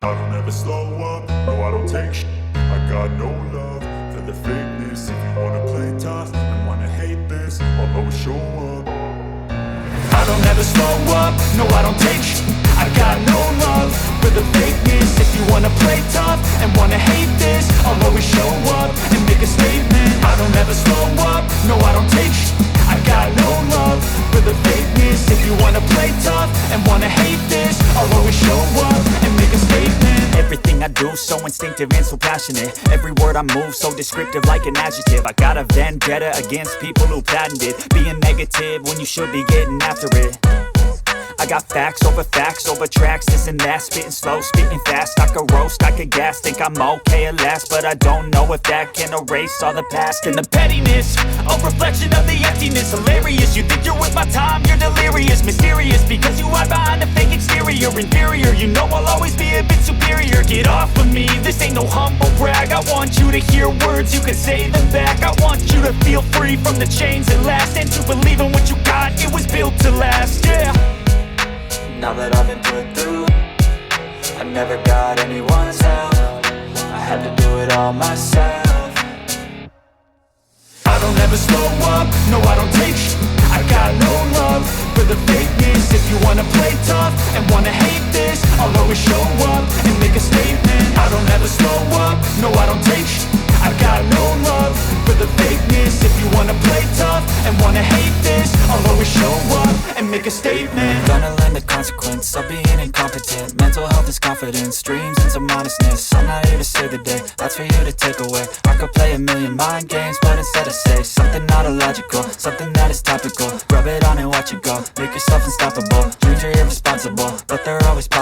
I don't ever slow up, no I don't take shit. I got no love for the fakeness. If you wanna play tough and wanna hate this, I'll always show up. I don't ever slow up, no I don't take shit. I got no love for the fakeness. If you wanna play tough and wanna hate this, I'll always show up and make a statement. I don't ever slow up, no I don't take shit. I got no love for the fakeness. If you wanna play tough and wanna hate this, I'll always show up and make a statement. Everything I do so instinctive and so passionate. Every word I move so descriptive like an adjective. I got a vendetta against people who patented being negative when you should be getting after it. I got facts over tracks, this and that. Spitting slow, spitting fast. I could roast, I could gas. Think I'm okay at last, but I don't know if that can erase all the past. And the pettiness, a reflection of the emptiness. Hilarious, you think you're with my time, you're delirious. Mysterious, because you hide behind a fake exterior. Inferior, you know I'll always be a bit superior. Get off of me, this ain't no humble brag. I want you to hear words, you can say them back. I want you to feel free from the chains that last, and to believe in what you got, it was built to last, yeah. Now that I've been put through, I never got anyone's help. I had to do it all myself. I don't ever slow up, no I don't take shit. I got no love for the fakeness. If you wanna play tough and wanna hate this, I'll always show up and make a statement. I don't ever slow up, no I don't take shit. I got no love for the fakeness. If you wanna play tough and wanna hate this, I'll always show up and make a statement. Gonna learn the consequence of being incompetent. Mental health is confidence, dreams and some honestness. I'm not here to save the day, that's for you to take away. I could play a million mind games, but instead I say something not illogical, something that is topical. Rub it on and watch it go, make yourself unstoppable. Dreams are irresponsible, but they're always possible.